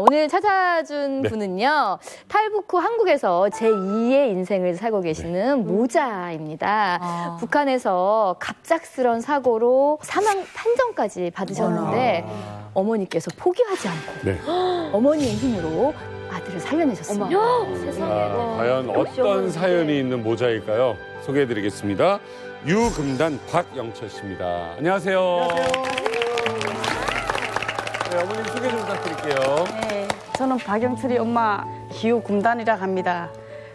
오늘 찾아준 네. 분은요. 탈북 후 한국에서 제2의 인생을 살고 계시는 모자입니다. 북한에서 갑작스런 사고로 사망 판정까지 받으셨는데 어머니께서 포기하지 않고 네. 어머니의 힘으로 아들을 살려내셨습니다. 과연 어떤 사연이 있는 모자일까요? 소개해드리겠습니다. 유금단 박영철 씨입니다. 안녕하세요. 네, 어머님 소개 좀 부탁드릴게요. 네, 저는 박영철이 엄마 유금단이라고 합니다.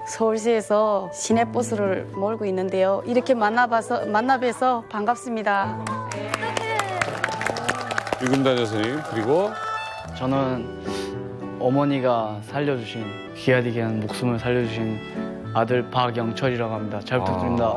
서울시에서 시내버스를 몰고 있는데요. 이렇게 만나뵈서 반갑습니다. 유금단 여사님, 그리고 저는 어머니가 살려주신 귀하디 귀한 목숨을 살려주신 아들 박영철이라고 합니다. 잘 부탁드립니다.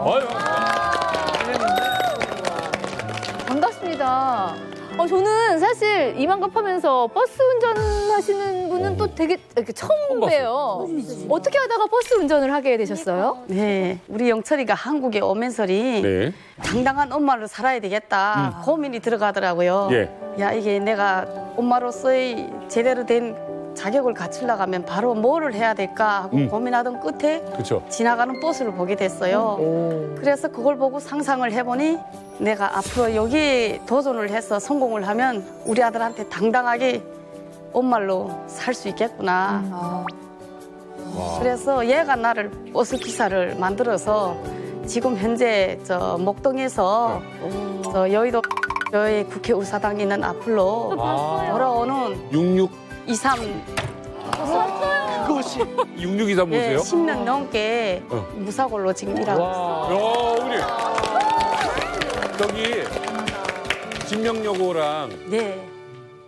반갑습니다. 저는 사실 이만갑하면서 버스 운전하시는 분은 또 되게 이렇게 처음 봬요. 어떻게 하다가 버스 운전을 하게 되셨어요? 네, 우리 영철이가 한국에 오면서리 네. 당당한 엄마로 살아야 되겠다 고민이 들어가더라고요. 예. 야, 이게 내가 엄마로서의 제대로 된 자격을 갖추려고 하면 바로 뭐를 해야 될까 하고 고민하던 끝에 그렇죠. 지나가는 버스를 보게 됐어요. 그래서 그걸 보고 상상을 해보니 내가 앞으로 여기에 도전을 해서 성공을 하면 우리 아들한테 당당하게 엄마로 살 수 있겠구나. 그래서 얘가 나를 버스 기사를 만들어서 지금 현재 저 목동에서 저 여의도 저희 국회의사당 있는 앞으로 돌아오는 66 23 그것이 6623 예, 보세요. 10년 넘게 무사고로 지금 일하고 있어요. 야, 우리 저기 진명여고랑 네,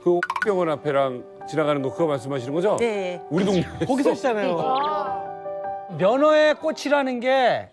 그 병원 앞에랑 지나가는 거 그거 말씀하시는 거죠? 네. 우리 동네 거기 사시잖아요. 면허의 꽃이라는 게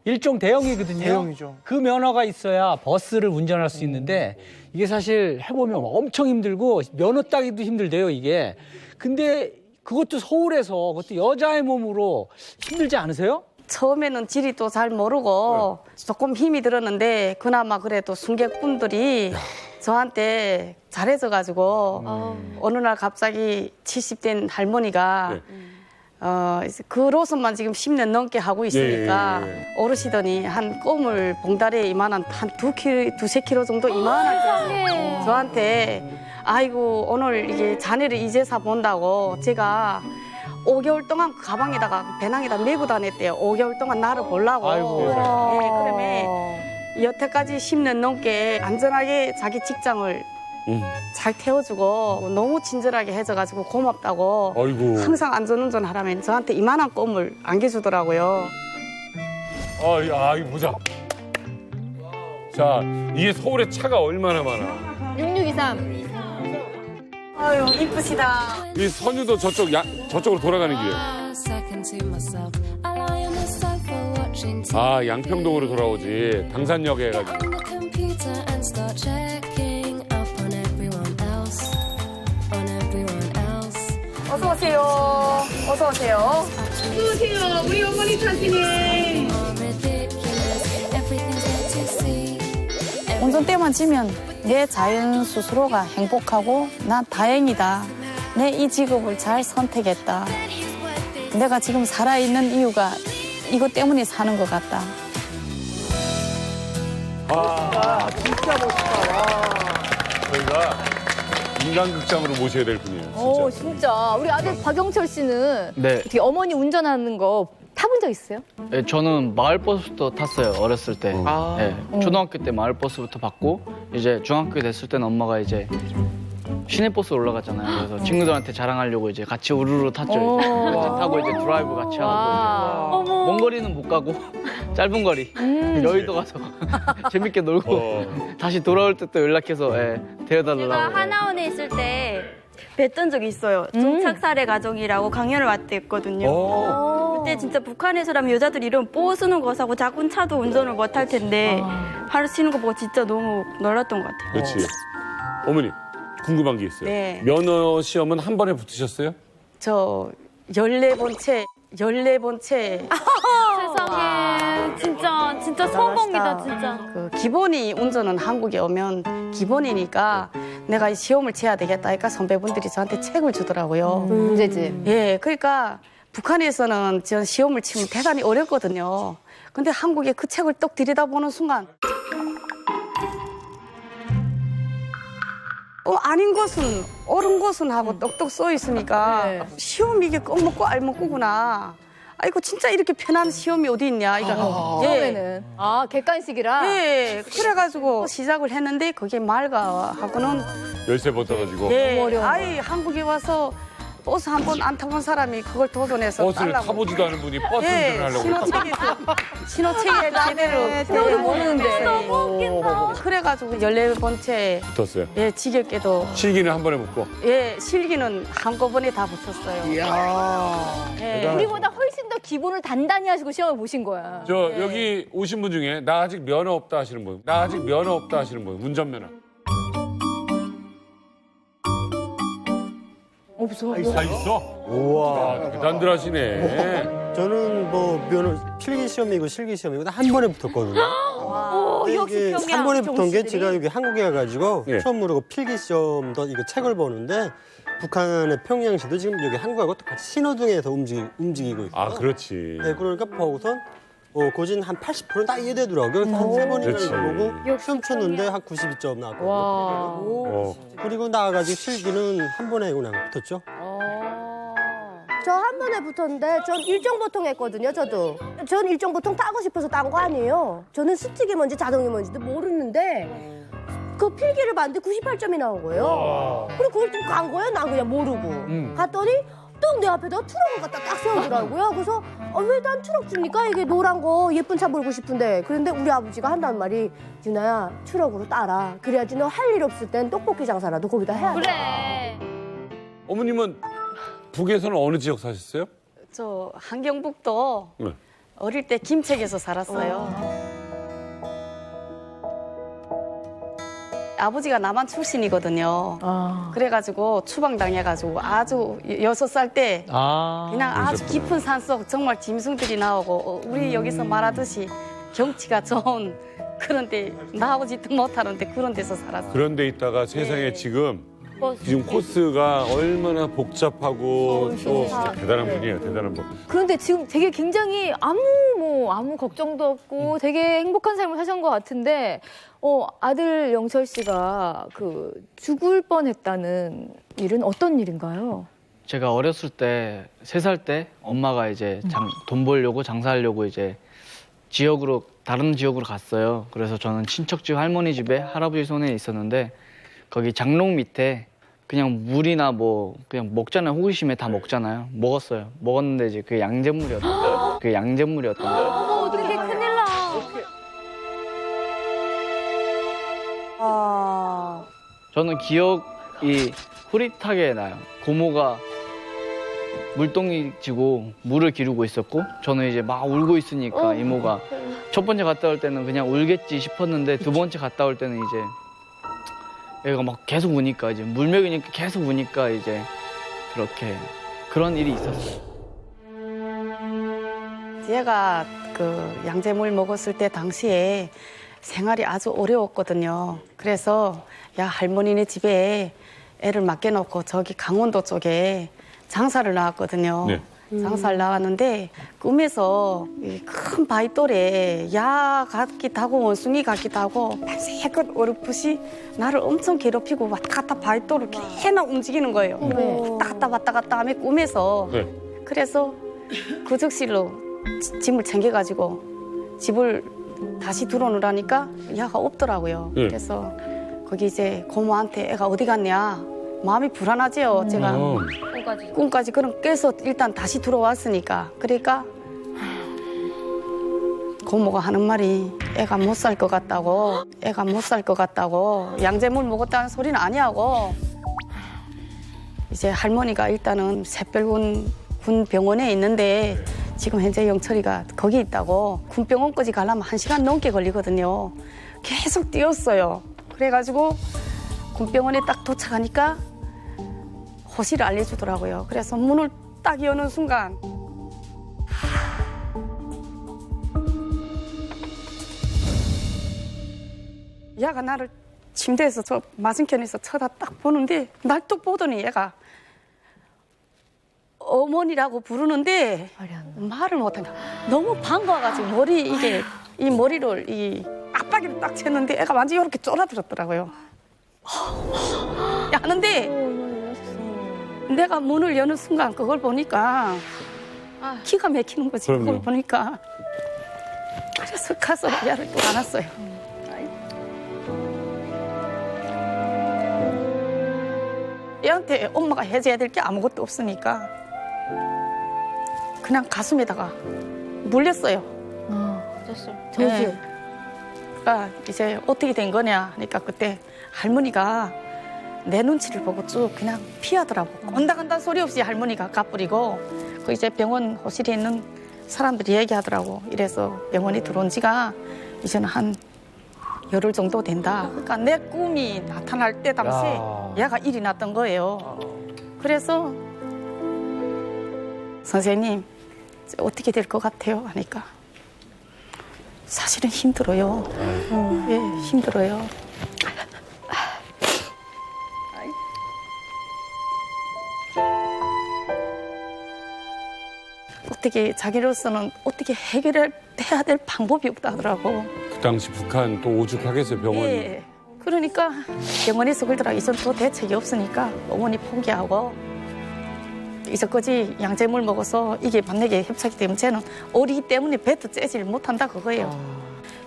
일종 대형이거든요. 대형이죠. 그 면허가 있어야 버스를 운전할 수 있는데 이게 사실 해보면 엄청 힘들고 면허 따기도 힘들대요, 이게. 근데 그것도 서울에서 그것도 여자의 몸으로 힘들지 않으세요? 처음에는 지리도 잘 모르고 조금 힘이 들었는데 그나마 그래도 승객분들이 저한테 잘해줘가지고 어느 날 갑자기 70된 할머니가 네. 이제 그 로선만 지금 10년 넘게 하고 있으니까 예. 오르시더니 한 껌을 봉다리에 이만한 한 2, 3kg 정도 이만하게 저한테 아이고 오늘 이게 자네를 이제사 본다고 제가 5개월 동안 그 가방에다가 배낭에다 메고 다녔대요. 5개월 동안 나를 보려고. 아이고. 네, 그러면 여태까지 10년 넘게 안전하게 자기 직장을 잘 태워주고 너무 친절하게 해줘가지고 고맙다고 아이고. 항상 안전운전 하라면 저한테 이만한 껌을 안겨주더라고요. 아, 이거 보자. 자, 이게 서울에 차가 얼마나 많아. 6623. 아유 이쁘시다. 이 선유도 저쪽으로 돌아가는 길이에요. 아, 양평동으로 돌아오지. 당산역에 해가지고. 어서 오세요. 어서 오세요. 어서 오세요. 우리 어머니 탓이네. 운전대만 지면 내 자연 스스로가 행복하고 난 다행이다. 내 이 직업을 잘 선택했다. 내가 지금 살아있는 이유가 이것 때문에 사는 것 같다. 진짜 멋있다. 저희가 인간극장으로 모셔야 될 분이에요. 진짜. 오, 진짜. 우리 아들 박영철 씨는 네. 어떻게 어머니 운전하는 거 타본 적 있어요? 네, 저는 마을버스부터 탔어요, 어렸을 때. 네, 초등학교 때 마을버스부터 받고, 이제 중학교 됐을 때는 엄마가 이제 시내버스 올라갔잖아요. 그래서 친구들한테 자랑하려고 이제 같이 우르르 탔죠. 이제. 같이 타고 이제 드라이브 같이 하고. 이제. 먼 거리는 못 가고, 짧은 거리. 여의도 가서 재밌게 놀고, 다시 돌아올 때 또 연락해서 데려달라고. 제가 하나원에 있을 때 뵀던 적이 있어요. 종착사례 가정이라고 강연을 왔댔거든요. 그때 진짜 북한에서라면 여자들 이런 뽀 쓰는 거 사고 작은 차도 운전을 못 할 텐데 하시는 거 보고 진짜 너무 놀랐던 것 같아요. 그렇지. 어머니, 궁금한 게 있어요. 네. 면허 시험은 한 번에 붙으셨어요? 저 14번 채 세상에 진짜 성공이다 진짜. 그 기본이 운전은 한국에 오면 기본이니까 내가 이 시험을 쳐야 되겠다 하니까 선배분들이 저한테 책을 주더라고요. 문제지. 예, 그러니까 북한에서는 저 시험을 치면 대단히 어렵거든요. 근데 한국에 그 책을 떡 들여다보는 순간 아닌 것은 옳은 것은 하고 떡떡 써 있으니까 네. 시험 이게 껌 먹고 알 먹고구나. 아이고 진짜 이렇게 편한 시험이 어디 있냐. 이거 처음에는. 아, 객관식이라? 예, 그래가지고 시작을 했는데 그게 말가 하고는 열쇠 벗어가지고 예, 어려운 아이 한국에 와서 버스 한 번 안 타본 사람이 그걸 도전해서 버스를 따려고. 타보지도 않은 분이 버스 예, 운전을 하려고 그랬다고. 신호책에 제대로 신호를 모르는데. 그래가지고 14번째 붙었어요. 예, 지겹게도 실기는 한 번에 묶고. 예, 실기는 한꺼번에 다 붙었어요. 예. 우리보다 훨씬 더 기본을 단단히 하시고 시험을 보신 거야. 저 여기 오신 분 중에 나 아직 면허 없다 하시는 분. 나 아직 면허 없다 하시는 분. 운전면허. 없어. 다 있어? 우와. 아, 대단들 하시네. 저는 뭐 면허 필기 시험이고 실기 시험이고 다 한 번에 붙었거든요. 근데 이게 한 번에 붙은 게 제가 여기 한국에 와가지고 예. 처음으로 필기 시험도 이거 책을 보는데 북한의 평양시도 지금 여기 한국하고 똑같이 신호등에서 움직이고 있어요. 아, 그렇지. 네, 그러니까 보고선 고진 한 80%는 다 이해되더라고요. 그래서 한 세 번이나 그렇지. 보고 시험 쳤는데 한 92점 나왔거든요. 어. 그리고 나와가지고 실기는 한 번에 그냥 붙었죠. 저 한 번에 붙었는데 전 일정보통 했거든요, 저도. 전 일정보통 따고 싶어서 딴 거 아니에요. 저는 스틱이 뭔지 자동이 뭔지도 모르는데 그 필기를 봤는데 98점이 나온 거예요. 그리고 그걸 좀 간 거예요, 난 그냥 모르고. 갔더니 또 내 앞에다 트럭을 갖다 딱 세우더라고요. 그래서 왜 난 트럭 줍니까? 이게 노란 거 예쁜 차 몰고 싶은데. 그런데 우리 아버지가 한다는 말이 유나야, 트럭으로 따라. 그래야지 너 할 일 없을 땐 떡볶이 장사라도 거기다 해야 돼. 그래. 어머님은 북에서는 어느 지역 사셨어요? 저 한경북도 네. 어릴 때 김책에서 살았어요. 아버지가 남한 출신이거든요. 그래가지고 추방당해가지고 아주 6살 때 그냥 아주 깊은 산속 정말 짐승들이 나오고 우리 여기서 말하듯이 경치가 좋은 그런데 나하고 짓도 못하는데 그런 데서 살았어요. 그런 데 있다가 세상에 네. 지금 코스가 얼마나 복잡하고 또 진짜 대단한 분이에요. 대단한 분. 그런데 지금 되게 굉장히 아무 걱정도 없고 되게 행복한 삶을 사신 것 같은데, 아들 영철 씨가 죽을 뻔했다는 일은 어떤 일인가요? 제가 어렸을 때 3살 때 엄마가 이제 돈 벌려고 장사하려고 이제 다른 지역으로 갔어요. 그래서 저는 친척 집 할머니 집에 할아버지 손에 있었는데 거기 장롱 밑에 그냥 물이나 뭐 그냥 먹잖아요. 호기심에 다 먹잖아요. 먹었어요. 먹었는데 이제 그게 양잿물이었던 거예요. 어떻게 큰일 나. 저는 기억이 흐릿하게 나요. 고모가 물동이 지고 물을 기르고 있었고 저는 이제 막 울고 있으니까 이모가 첫 번째 갔다 올 때는 그냥 울겠지 싶었는데 두 번째 갔다 올 때는 이제 애가 막 계속 우니까 이제 물 먹이니까 계속 우니까 이제 그런 일이 있었어요. 얘가 그 양잿물 먹었을 때 당시에 생활이 아주 어려웠거든요. 그래서 야 할머니네 집에 애를 맡겨놓고 저기 강원도 쪽에 장사를 나왔거든요. 네. 장사를 나왔는데 꿈에서 이 큰 바위돌에 야 같기도 하고 원숭이 같기도 하고 밤새껏 어렴풋이 나를 엄청 괴롭히고 왔다 갔다 바위돌을 계속 움직이는 거예요. 왔다 갔다 하며 꿈에서. 네. 그래서 그 즉실로 짐을 챙겨가지고 집을 다시 들어오라니까 야가 없더라고요. 네. 그래서 거기 이제 고모한테 애가 어디 갔냐 마음이 불안하지요. 제가 꿈까지 그럼 깨서 일단 다시 들어왔으니까. 그러니까 고모가 하는 말이 애가 못 살 것 같다고 양잿물 먹었다는 소리는 아니하고 이제 할머니가 일단은 샛별군 군병원에 있는데 지금 현재 영철이가 거기 있다고 군병원까지 가려면 1시간 넘게 걸리거든요. 계속 뛰었어요. 그래가지고 군병원에 딱 도착하니까 호시를 알려주더라고요. 그래서 문을 딱 여는 순간 야가 나를 침대에서 저 맞은편에서 쳐다 딱 보는데 날 또 보더니 얘가 어머니라고 부르는데 말을 못해. 너무 반가워가지고 이 머리를 이 압박이를 딱 챘는데 애가 완전히 이렇게 쫄아들었더라고요. 하는데 내가 문을 여는 순간 그걸 보니까 기가 막히는 거지. 그럼요. 그걸 보니까. 그래서 가서 얘를 또 안았어요. 얘한테 엄마가 해줘야 될 게 아무것도 없으니까 그냥 가슴에다가 물렸어요. 저기 그러니까 이제 어떻게 된 거냐 하니까 그때 할머니가 내 눈치를 보고 쭉 그냥 피하더라고. 온다간다 소리 없이 할머니가 가버리고 그 이제 병원 호실에 있는 사람들이 얘기하더라고. 이래서 병원에 들어온 지가 이제는 한 열흘 정도 된다. 그러니까 내 꿈이 나타날 때 당시에 얘가 일이 났던 거예요. 그래서 선생님 어떻게 될 것 같아요? 하니까 사실은 힘들어요. 예, 힘들어요. 어떻게 자기로서는 어떻게 해결해야 될 방법이 없다 하더라고. 그 당시 북한 또 오죽하겠어요, 병원이. 예. 그러니까 병원에서 그러더라. 이젠 또 대책이 없으니까 어머니 포기하고 이제까지 양제물 먹어서 이게 만약에 협착이 되면 쟤는 어리기 때문에 배도 째질 못한다 그거예요.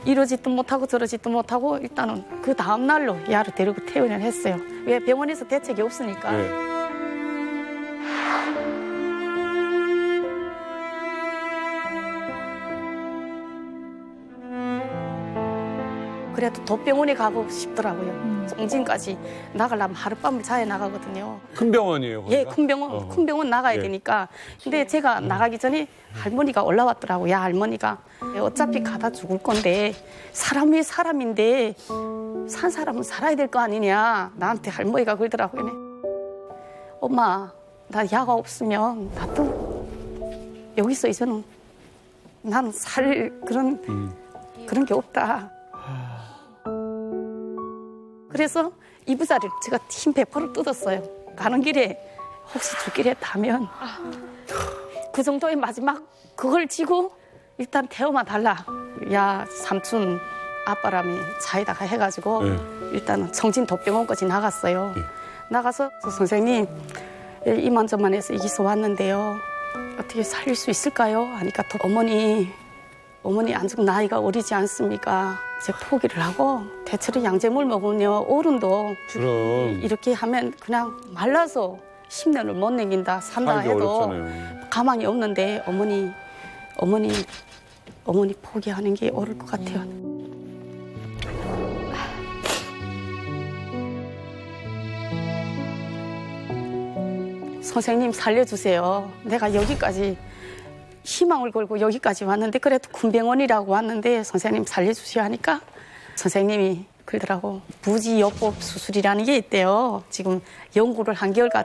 이러지도 못하고 저러지도 못하고 일단은 그 다음 날로 얘를 데리고 퇴원을 했어요. 왜 병원에서 대책이 없으니까. 네. 그래도 도병원에 가고 싶더라고요. 정진까지 나가려면 하룻밤을 자야 나가거든요. 큰 병원이에요, 거기가? 예, 큰 병원 나가야 예. 되니까. 근데 제가 나가기 전에 할머니가 올라왔더라고요. 야, 할머니가 어차피 가다 죽을 건데 사람이 사람인데 산 사람은 살아야 될 거 아니냐. 나한테 할머니가 그러더라고요. 엄마, 나 야가 없으면 나도 여기서 이제는 나는 살 그런 게 없다. 그래서 이부자리를 제가 힘 100% 뜯었어요. 가는 길에 혹시 죽길에 타면 그 정도의 마지막 그걸 지고 일단 태워만 달라. 야, 삼촌 아빠람이 차에다가 해가지고 네. 일단은 정진도병원까지 나갔어요. 네. 나가서 선생님 이만저만해서 여기서 왔는데요. 어떻게 살릴 수 있을까요? 하니까 또 어머니 아직 나이가 어리지 않습니까? 이제 포기를 하고 대체로 양제물 먹으면 어른도 그럼. 이렇게 하면 그냥 말라서 10년을 못 남긴다 산다 살기 해도 어렵잖아요. 가망이 없는데 어머니 포기하는 게 옳을 것 같아요. 선생님 살려주세요. 내가 여기까지 희망을 걸고 여기까지 왔는데 그래도 군병원이라고 왔는데 선생님 살려주시오 하니까 선생님이 그러더라고. 부지요법 수술이라는 게 있대요. 지금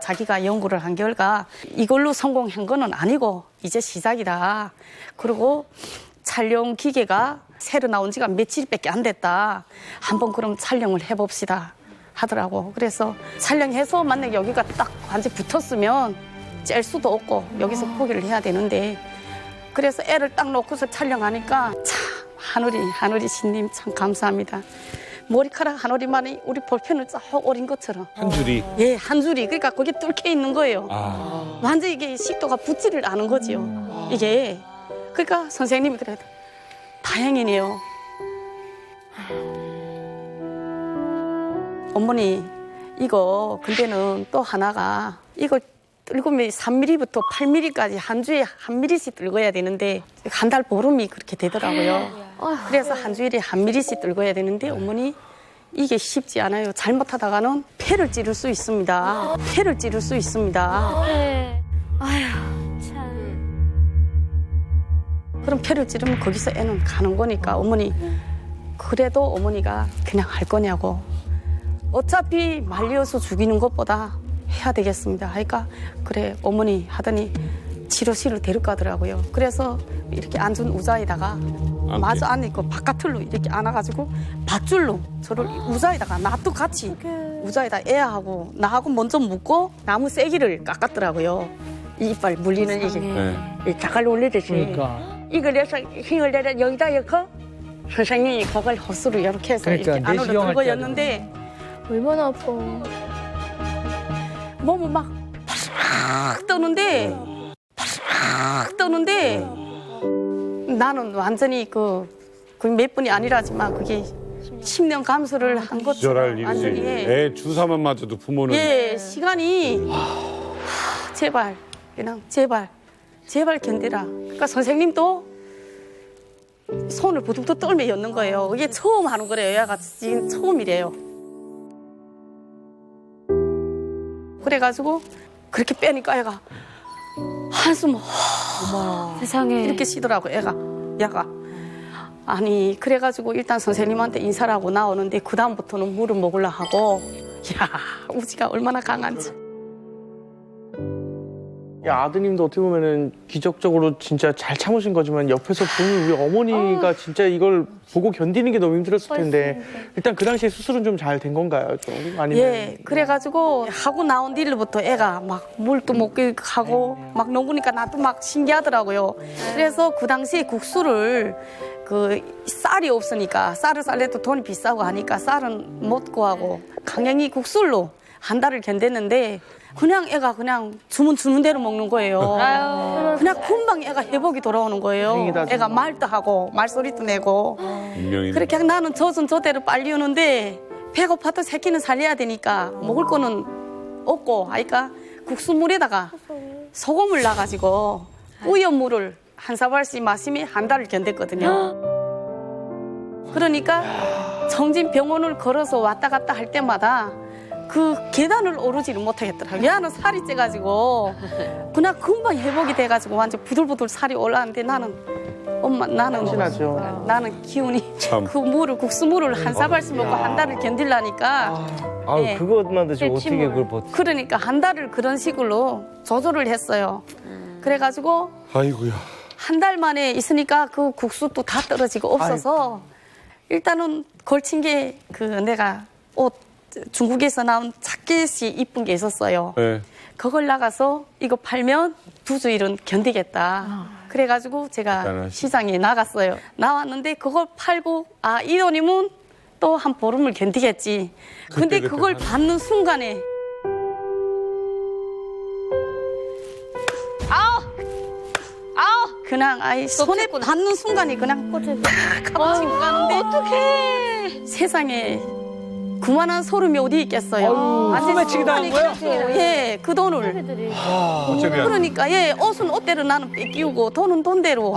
자기가 연구를 한 결과 이걸로 성공한 거는 아니고 이제 시작이다. 그리고 촬영 기계가 새로 나온 지가 며칠밖에 안 됐다. 한번 그럼 촬영을 해봅시다 하더라고. 그래서 촬영해서 만약 여기가 딱 완전 붙었으면 짤 수도 없고 여기서 포기를 해야 되는데 그래서 애를 딱 놓고서 촬영하니까 참 하늘이 신님 참 감사합니다. 머리카락 한 오리만이 우리 볼펜을 쫙 오린 것처럼. 한 줄이. 예, 한 줄이. 그러니까 거기 뚫혀 있는 거예요. 아. 완전 이게 식도가 붙지를 않은 거지요. 이게. 그러니까 선생님이 그래도 다행이네요. 어머니, 이거 근데는 또 하나가 이거 뚫으면 3mm부터 8mm까지 한 주에 1mm씩 뚫어야 되는데 한 달 보름이 그렇게 되더라고요. 그래서 한 주일에 1mm씩 뚫어야 되는데 어머니 이게 쉽지 않아요. 잘못하다가는 폐를 찌를 수 있습니다. 폐를 찌를 수 있습니다. 네. 아휴, 참. 그럼 폐를 찌르면 거기서 애는 가는 거니까 어머니 그래도 어머니가 그냥 할 거냐고. 어차피 말려서 죽이는 것보다 해야 되겠습니다. 하니까 그래 어머니 하더니 치료실을 데려가더라고요. 그래서 이렇게 앉은 의자에다가 안게. 마주 안에 그 바깥으로 이렇게 안아가지고 밧줄로 저를 우자에다가 나도 같이 우자에다 애하고 나하고 먼저 묶고 나무 세기를 깎았더라고요. 이 이빨 물리는 이게 네. 자갈 올리듯이. 그러니까. 이걸 내서 힘을 내려 여기다 넣고 선생님이 그걸 호수로 이렇게 해서 그러니까 이렇게 안으로 내시경 할 들고 때 였는데 얼마나 아파. 몸은 막 파스락 떠는데 나는 완전히 그 몇 분이 아니라지만 그게 10년 감수를 한 기절할 것처럼 일이지. 완전히 애 주사만 맞아도 부모는 시간이 제발 그냥 제발 견디라. 그러니까 선생님도 손을 부둥부둥 떨며 였는 거예요. 이게 처음 하는 거래요. 얘가 지금 처음이래요. 그래가지고 그렇게 빼니까 애가 한숨 세상에. 이렇게 쉬더라고 얘가. 아니 그래가지고 일단 선생님한테 인사를 하고 나오는데 그 다음부터는 물을 먹으려 하고 야 우지가 얼마나 강한지. 야, 아드님도 어떻게 보면은 기적적으로 진짜 잘 참으신 거지만 옆에서 보는 우리 어머니가 진짜 이걸 보고 견디는 게 너무 힘들었을 텐데 일단 그 당시에 수술은 좀 잘 된 건가요? 좀 아니면 예, 그래가지고 하고 나온 뒤로부터 애가 막 물도 먹게 하고 막 녹으니까 나도 막 신기하더라고요. 그래서 그 당시에 국수를 그 쌀이 없으니까 쌀을 쌀래도 돈이 비싸고 하니까 쌀은 못 구하고 강행이 국술로 한 달을 견뎠는데 그냥 애가 그냥 주문 대로 먹는 거예요. 그냥 금방 애가 회복이 돌아오는 거예요. 다행이다, 애가 말도 하고 말소리도 내고. 운명이네. 그렇게 나는 저선 저대로 빨리 오는데 배고파도 새끼는 살려야 되니까 먹을 거는 없고 하니까 국수물에다가 소금을 넣어가지고 우연물을 한 사발씩 마시면 한 달을 견뎠거든요. 그러니까 정진 병원을 걸어서 왔다 갔다 할 때마다 그 계단을 오르지를 못하겠더라고요. 얘는 살이 쪄가지고 그냥 금방 회복이 돼가지고 완전 부들부들 살이 올라왔는데 나는 신하죠. 나는 기운이 참. 그 물을 국수물을 한 사발씩 먹고 한 달을 견딜라니까 예. 그것만 드시고 어떻게 그걸 버티? 그러니까 한 달을 그런 식으로 조절을 했어요. 그래가지고 아이고야. 한 달 만에 있으니까 그 국수도 다 떨어지고 없어서 일단은 걸친 게 그 내가 옷 중국에서 나온 자켓이 이쁜 게 있었어요. 네. 그걸 나가서 이거 팔면 2주일은 견디겠다. 그래가지고 제가 대단하시. 시장에 나갔어요. 나왔는데 그걸 팔고 이 돈이면 또 한 보름을 견디겠지. 근데 그때 그걸 하는- 받는 순간에 그냥 손에 받는 순간에 그냥 가만히고 가는데 어떡해. 세상에 그만한 소름이 어디 있겠어요. 완전 소매치기 당한 거예요? 예, 그 돈을. 어차피 안 그러니까 예, 옷은 옷대로 나는 뺏기우고 돈은 돈대로.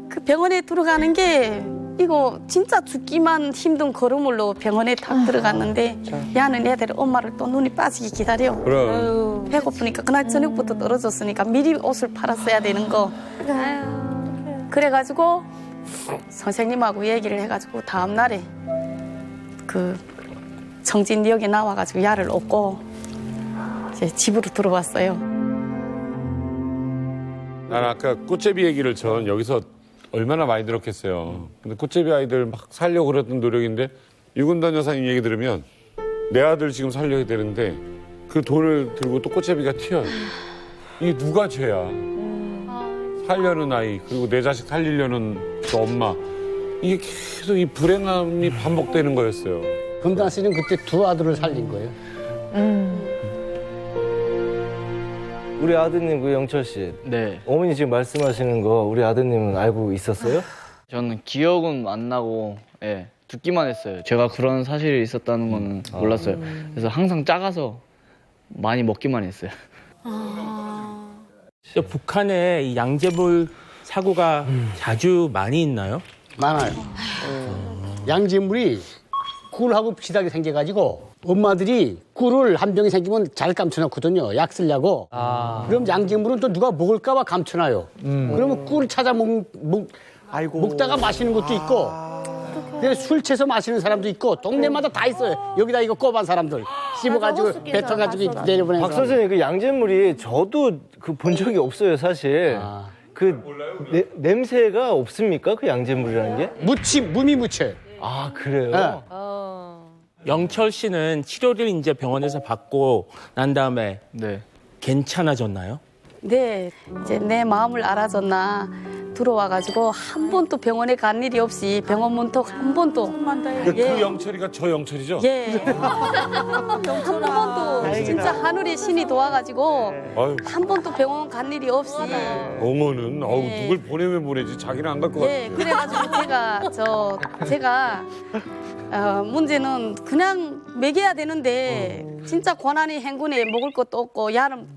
그 병원에 들어가는 게 이거 진짜 죽기만 힘든 걸음으로 병원에 딱 들어갔는데 야는 애들 엄마를 또 눈이 빠지게 기다려. 그럼. 배고프니까 그날 저녁부터 떨어졌으니까 미리 옷을 팔았어야 되는 거. 그래가지고 선생님하고 얘기를 해가지고 다음 날에 그 정진역에 나와가지고 야를 얻고 이제 집으로 들어왔어요. 난 아까 꽃제비 얘기를 전 여기서 얼마나 많이 들었겠어요. 근데 꽃제비 아이들 막 살려고 그랬던 노력인데 유근단 여사님 얘기 들으면 내 아들 지금 살려야 되는데 그 돈을 들고 또 꽃제비가 튀어요. 이게 누가 죄야. 살려는 아이 그리고 내 자식 살리려는 그 엄마. 이게 계속 이 불행함이 반복되는 거였어요. 금단 씨는 그때 두 아들을 살린 거예요. 우리 아드님 그 영철 씨, 네. 어머니 지금 말씀하시는 거 우리 아드님은 알고 있었어요? 저는 기억은 안 나고 예, 듣기만 했어요. 제가 그런 사실이 있었다는 건 몰랐어요. 그래서 항상 작아서 많이 먹기만 했어요. 북한에 이 양재물 사고가 자주 많이 있나요? 많아요. 양재물이 꿀하고 비슷하게 생겨가지고 엄마들이 꿀을 한 병이 생기면 잘 감춰놓거든요. 약 쓰려고. 그럼 양재물은 또 누가 먹을까봐 감춰놔요. 그러면 꿀을 찾아 먹다가 마시는 것도 있고 그래서 술 채서 마시는 사람도 있고 동네마다 다 있어요. 여기다 이거 꼽은 사람들. 씹어가지고 호수길 뱉어가지고 봤어. 내려보낸 박 선생님 그 양잿물이 저도 그 본 적이 없어요 사실. 그 냄새가 없습니까? 그 양잿물이라는 게? 무미무채. 아 그래요? 영철 씨는 치료를 이제 병원에서 받고 난 다음에 네. 괜찮아졌나요? 네, 이제 내 마음을 알아줬나 들어와가지고 한 번도 병원에 간 일이 없이 병원 문턱 한 번도 근데 그 영철이가 저 영철이죠? 예. 한 번도 진짜 하늘의 신이 도와가지고 아유. 한 번도 병원 간 일이 없이 어머는 누굴 보내면 보내지 자기는 안 갈 것 같아. 예, 그래가지고 제가 문제는 그냥 먹여야 되는데 진짜 고난이 행군에 먹을 것도 없고 야는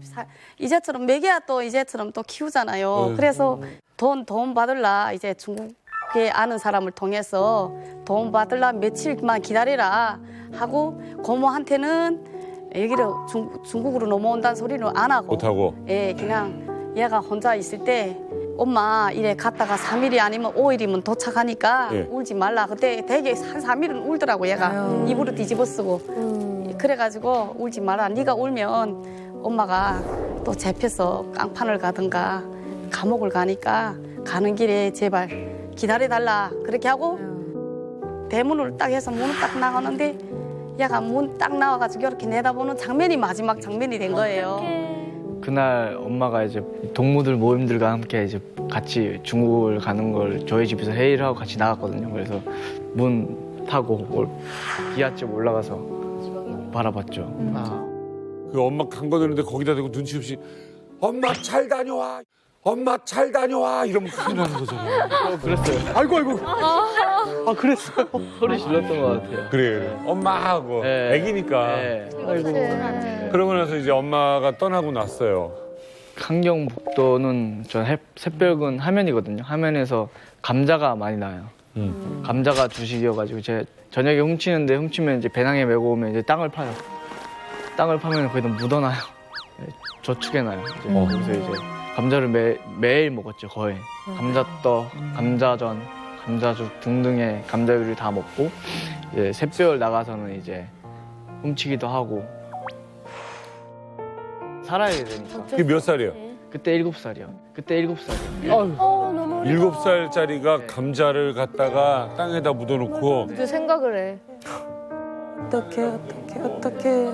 이제처럼 먹여야 또 이제처럼 또 키우잖아요. 그래서 돈 받을라 이제 중국에 아는 사람을 통해서 돈 받을라 며칠만 기다리라 하고 고모한테는 여기를 중국으로 넘어온다는 소리는 안 하고 못하고. 예, 그냥 얘가 혼자 있을 때 엄마 이래 갔다가 3일이 아니면 5일이면 도착하니까 예. 울지 말라. 그때 되게 한 3일은 울더라고 얘가. 입으로 뒤집어 쓰고. 그래가지고 울지 마라. 네가 울면 엄마가 또 잡혀서 깡판을 가든가 감옥을 가니까 가는 길에 제발 기다려달라. 그렇게 하고 대문을 딱 해서 문을 딱 나가는데 얘가 문 딱 나와가지고 이렇게 내다보는 장면이 마지막 장면이 된 거예요. 그날 엄마가 이제 동무들 모임들과 함께 이제 같이 중국을 가는 걸 저희 집에서 회의를 하고 같이 나갔거든요. 그래서 문 타고 기아집 올라가서 바라봤죠. 그 엄마 간 거였는데 거기다 대고 눈치 없이 엄마 잘 다녀와. 엄마 잘 다녀와 이러면 큰일 나는 거잖아요. 그랬어요. 아이고. 아, 그랬어요? 소리 질렀던 것 같아요. 그래 엄마 하고 네. 애기니까. 네. 그러고 나서 이제 엄마가 떠나고 났어요. 강경북도는 저 샛별군 하면이거든요. 하면에서 감자가 많이 나요. 감자가 주식이어가지고 제 저녁에 훔치는데 훔치면 이제 배낭에 메고 오면 이제 땅을 파요. 땅을 파면 거기다 묻어놔요. 저축해놔요. 그래서 이제 감자를 매일 먹었죠 거의. 감자떡, 감자전, 감자죽 등등의 감자 요리를 다 먹고 이제 샛별 나가서는 이제 훔치기도 하고 살아야 되니까. 그게 몇 살이에요? 그때 7살이요. 그때 7살이요. 너무 7살짜리가 감자를 갖다가 땅에다 묻어놓고 그 생각을 해. 어떡해.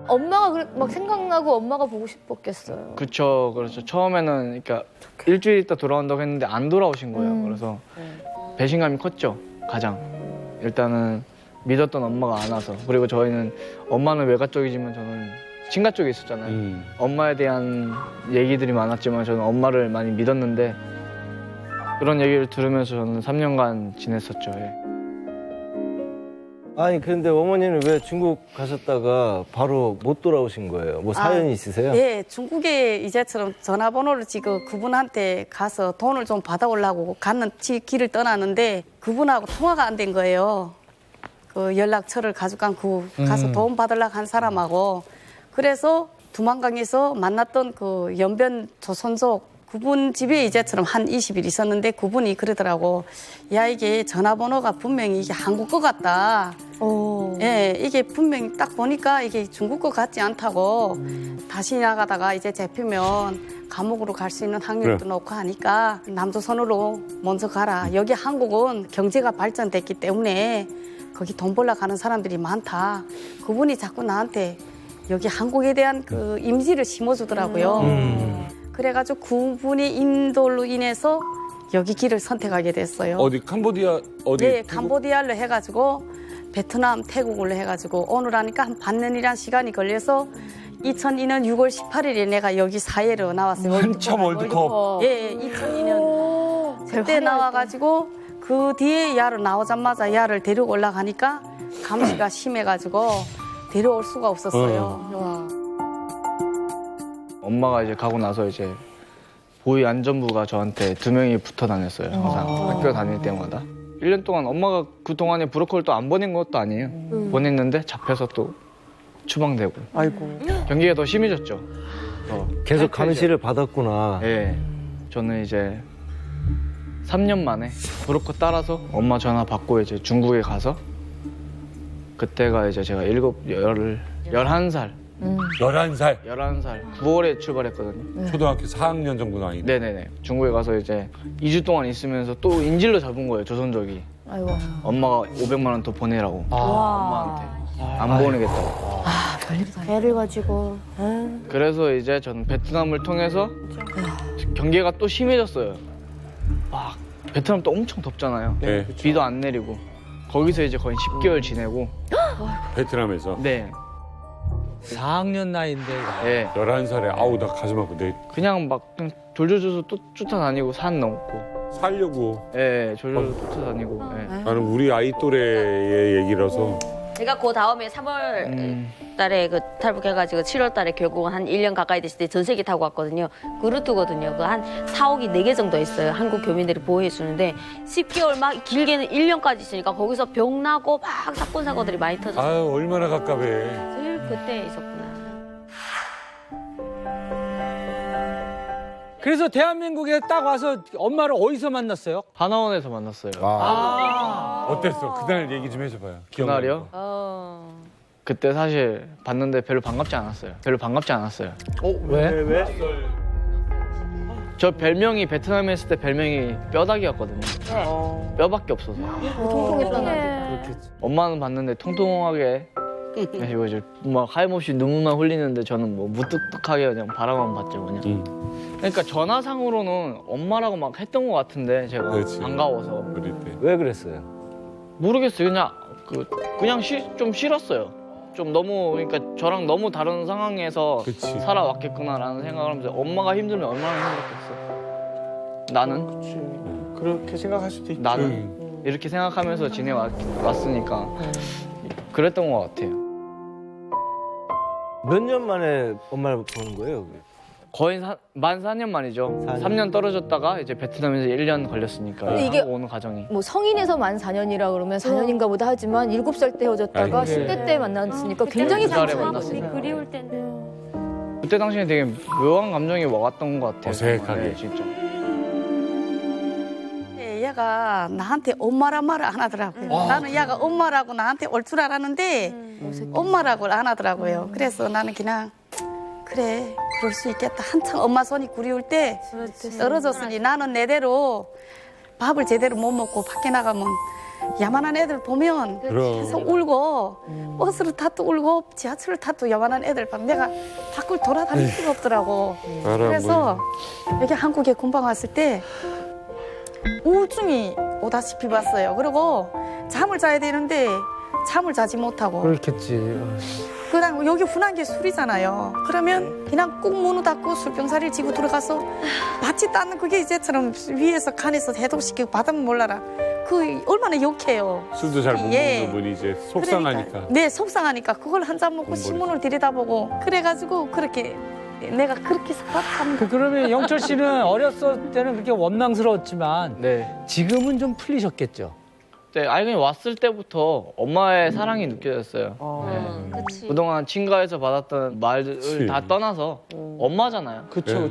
엄마가 막 생각나고 엄마가 보고 싶었겠어요. 그렇죠. 처음에는 그러니까 일주일 있다 돌아온다고 했는데 안 돌아오신 거예요. 그래서 배신감이 컸죠. 가장. 일단은 믿었던 엄마가 안 와서. 그리고 저희는 엄마는 외가 쪽이지만 저는 친가 쪽에 있었잖아요. 엄마에 대한 얘기들이 많았지만 저는 엄마를 많이 믿었는데 그런 얘기를 들으면서 저는 3년간 지냈었죠. 예. 아니 그런데 어머니는 왜 중국 가셨다가 바로 못 돌아오신 거예요? 뭐 사연이 있으세요? 예, 중국에 이제처럼 전화번호를 지금 그분한테 가서 돈을 좀 받아오려고 가는 길을 떠나는데 그분하고 통화가 안 된 거예요. 그 연락처를 가져간 가서 돈 받으려고 한 사람하고. 그래서 두만강에서 만났던 그 연변 조선족 그분 집에 이제처럼 한 20일 있었는데 그분이 그러더라고. 야, 이게 전화번호가 분명히 이게 한국 거 같다. 예, 이게 분명히 딱 보니까 이게 중국 거 같지 않다고. 다시 나가다가 이제 잡히면 감옥으로 갈 수 있는 확률도 그래. 높고 하니까 남조선으로 먼저 가라. 여기 한국은 경제가 발전됐기 때문에 거기 돈 벌러 가는 사람들이 많다. 그분이 자꾸 나한테 여기 한국에 대한 그 이미지를 심어주더라고요. 그래가지고 그분이 인도로 인해서 여기 길을 선택하게 됐어요. 어디 캄보디아 어디? 네, 캄보디아로 해가지고 베트남, 태국으로 해가지고 오늘 하니까 한 반년이란 시간이 걸려서 2002년 6월 18일에 내가 여기 사회로 나왔어요. 한참 월드컵. 예, 2002년 그때 나와가지고 그 뒤에 야를 나오자마자 야를 데리고 올라가니까 감기가 심해가지고 데려올 수가 없었어요. 엄마가 이제 가고 나서 이제 보위 안전부가 저한테 2명이 붙어 다녔어요. 항상 학교 다닐 때마다. 1년 동안 엄마가 그동안에 브로커를 또 안 보낸 것도 아니에요. 보냈는데 잡혀서 또 추방되고. 아이고. 경기가 더 심해졌죠. 계속 감시를 받았구나. 예. 저는 이제 3년 만에 브로커 따라서 엄마 전화 받고 이제 중국에 가서 그때가 이제 제가 11살 11살 11살 9월에 출발했거든요. 초등학교 4학년 정도 나이. 네네네. 중국에 가서 이제 2주 동안 있으면서 또 인질로 잡은 거예요. 조선족이. 아이고. 엄마가 500만 원 더 보내라고. 엄마한테. 안 보내겠다고. 배를 가지고. 그래서 이제 저는 베트남을 통해서 경계가 또 심해졌어요. 막 베트남 또 엄청 덥잖아요. 네. 비도 안 내리고. 거기서 이제 거의 10개월 지내고. 베트남에서. 네. 4학년 나이인데. 네. 11살에 아우 나 가슴 아프네 그냥 막 그냥 졸졸졸 또 쫓아다니고 산 넘고. 살려고. 예, 졸졸 쫓아다니고. 예. 나는 우리 아이 또래의 얘기라서 제가 그 다음에 3월 달에 그 탈북해가지고 7월 달에 결국은 한 1년 가까이 됐을 때 전세기 타고 왔거든요. 그 루트거든요. 그 한 4억이 4개 정도 있어요. 한국 교민들이 보호해주는데 10개월 막 길게는 1년까지 있으니까 거기서 병 나고 막 사건 사고들이 많이 터졌어요. 아유 얼마나 갑갑해. 제일 그때 있었구나. 그래서 대한민국에 딱 와서 엄마를 어디서 만났어요? 하나원에서 만났어요. 어땠어? 그날 얘기 좀 해줘봐요. 그날이요? 그때 사실 봤는데 별로 반갑지 않았어요. 왜? 저 별명이 베트남에 있을 때 별명이 뼈다귀였거든요. 뼈밖에 없어서. 엄마는 봤는데 통통하게 그리고 이제 막 하염없이 눈물만 흘리는데 저는 뭐 무뚝뚝하게 그냥 바라만 봤죠 그냥. 그러니까 전화상으로는 엄마라고 막 했던 것 같은데 제가 그렇지. 반가워서. 어릴 때. 왜 그랬어요? 모르겠어요. 그냥 좀 싫었어요. 좀 너무 그러니까 저랑 너무 다른 상황에서 그치. 살아왔겠구나라는 생각을 하면서 엄마가 힘들면 얼마나 힘들었겠어. 나는 그렇게 생각할 수도 있죠. 나는 이렇게 생각하면서 지내왔으니까 그랬던 것 같아요. 몇 년 만에 엄마를 보는 거예요? 거의 만 4년 만이죠. 3년 떨어졌다가 이제 베트남에서 1년 걸렸으니까 근데 이게 한국 오는 과정이. 뭐 성인에서 만 4년이라 그러면 4년인가 보다 하지만 7살 때 헤어졌다가 아니, 10대 때 만났으니까 굉장히 그 달에 상처가 만났으니까. 그리울 텐데. 그때 당시에 되게 묘한 감정이 와갔던 것 같아요. 어색하게. 네, 진짜. 얘가 나한테 엄마란 말을 안 하더라고요. 나는 얘가 엄마라고 나한테 올 줄 알았는데 엄마라고 안 하더라고요. 그래서 나는 그냥 그래 그럴 수 있겠다. 한창 엄마 손이 그리울 때 떨어졌으니 나는 내대로 밥을 제대로 못 먹고 밖에 나가면 야만한 애들 보면 계속 울고 버스를 타도 울고 지하철을 타도 야만한 애들 보면 내가 밖을 돌아다닐 수가 없더라고. 그래서 여기 한국에 금방 왔을 때 우울증이 오다시피 왔어요. 그리고 잠을 자야 되는데 잠을 자지 못하고. 그렇겠지. 그다음 여기 흔한 게 술이잖아요. 그러면 그냥 꾹 문을 닫고 술병사리를 지고 들어가서 받지도 않는 그게 이제처럼 위에서 칸에서 해독시키고 받으면 몰라라. 그 얼마나 욕해요. 술도 잘 못 먹는 분이 이제 속상하니까. 그러니까, 네, 속상하니까 그걸 한 잔 먹고 신문을 들여다보고 그래가지고 그렇게 내가 그렇게 살았답니다. 그러면 영철 씨는 어렸을 때는 그렇게 원망스러웠지만 네. 지금은 좀 풀리셨겠죠? 네, 아니 그냥 왔을 때부터 엄마의 사랑이 느껴졌어요. 네. 그치. 그동안 친가에서 받았던 말을 다 떠나서 엄마잖아요. 그쵸.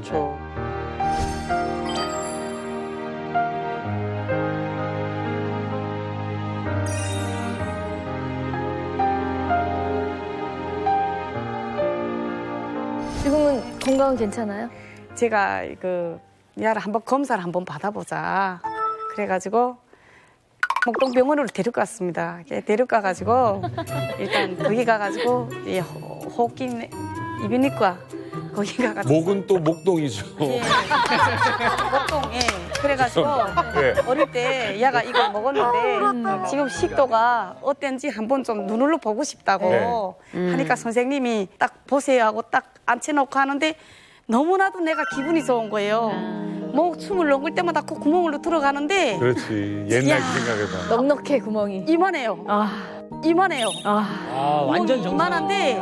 지금은 건강은 괜찮아요? 제가 야를 한번 검사를 한번 받아보자. 그래가지고 목동병원으로 데려갔습니다. 데려가가지고 일단 거기 가가지고 이 호흡기 이비인후과 거기 가가지고 목은 또 목동이죠. 예. 목동 예. 그래가지고 예. 어릴 때 얘가 이걸 먹었는데 지금 식도가 어땠는지 한번 좀 눈으로 보고 싶다고 하니까 선생님이 딱 보세요 하고 딱 앉혀놓고 하는데 너무나도 내가 기분이 좋은 거예요. 목 숨을 넘길 때마다 그 구멍으로 들어가는데 그렇지. 옛날 야. 그 생각에다. 넉넉해 구멍이. 이만해요. 이만해요. 완전 구멍이 이만한데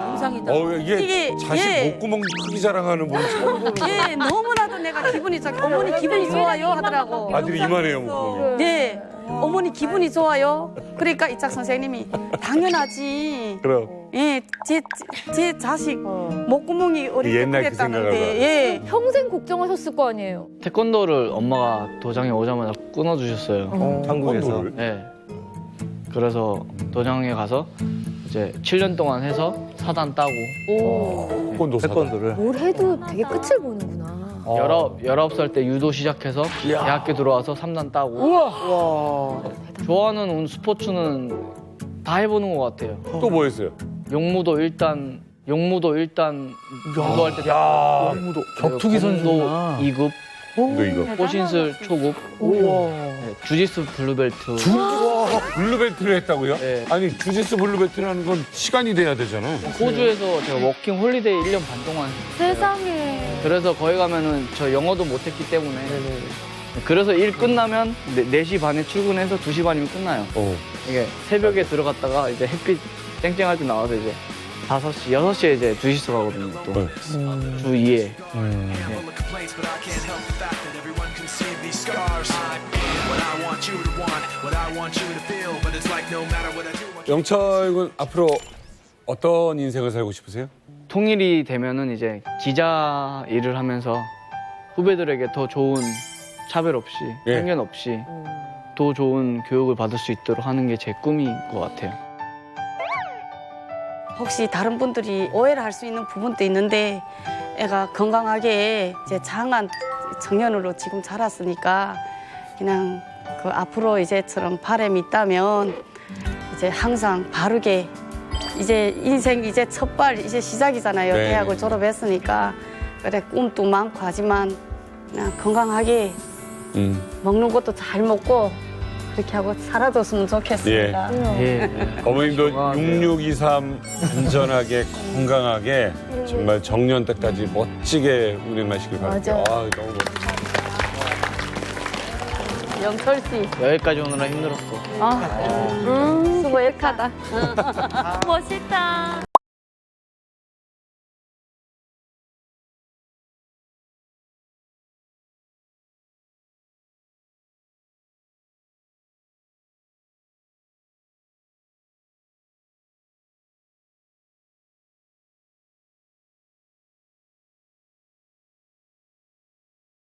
이게 자식 예. 목구멍 크기 자랑하는 분 처음 보는 예, 너무나도 내가 기분이 좋아. 어머니 기분이 좋아요 하더라고. 아들이 이만해요 목구멍이. 네, 어머니 기분이 좋아요. 그러니까 이짝 선생님이 당연하지. 그럼. 예, 제 자식 목구멍이 어릴 때 옛날 그 그랬다는데. 생각을 예. 평생 걱정하셨을 거 아니에요? 태권도를 엄마가 도장에 오자마자 끊어주셨어요. 한국에서. 네. 그래서 도장에 가서 이제 7년 동안 해서 4단 따고 태권도를 뭘 해도 되게 끝을 보는구나. 19살 때 유도 시작해서 대학교 들어와서 3단 따고 좋아하는 스포츠는 다 해보는 것 같아요. 또 뭐 했어요? 용무도 일단 유도할 때 용무도 격투기 선수구나. 2급 너 이거 호신술 초급 네, 주짓수 블루벨트 블루벨트를 했다고요? 네. 아니 주짓수 블루벨트라는 건 시간이 돼야 되잖아요. 호주에서 제가 워킹 홀리데이 1년 반 동안 세상에. 그래서 거기 가면은 저 영어도 못했기 때문에 그래서 일 끝나면 4시 반에 출근해서 2시 반이면 끝나요. 이게 새벽에 들어갔다가 이제 햇빛 쨍쨍할 때 나와서 이제 5시, 6시에 이제 주짓수 가거든요. 또 주 2회. 영철 군 앞으로 어떤 인생을 살고 싶으세요? 통일이 되면은 이제 기자 일을 하면서 후배들에게 더 좋은 차별 없이 편견 없이 더 좋은 교육을 받을 수 있도록 하는 게 제 꿈인 것 같아요. 혹시 다른 분들이 오해를 할 수 있는 부분도 있는데 애가 건강하게 이제 장한 청년으로 지금 자랐으니까 그냥 그 앞으로 이제처럼 바람이 있다면 이제 항상 바르게 이제 인생 이제 첫발 이제 시작이잖아요. 네. 대학을 졸업했으니까 그래 꿈도 많고 하지만 그냥 건강하게 먹는 것도 잘 먹고 그렇게 하고 살아줬으면 좋겠습니다. 어머님도 6623 안전하게 건강하게 정말 정년 때까지 멋지게 운행하시길 바랄게요. 아, 너무 멋지다. 영철 씨 여기까지 오느라 힘들었어. 수고했다. 멋있다.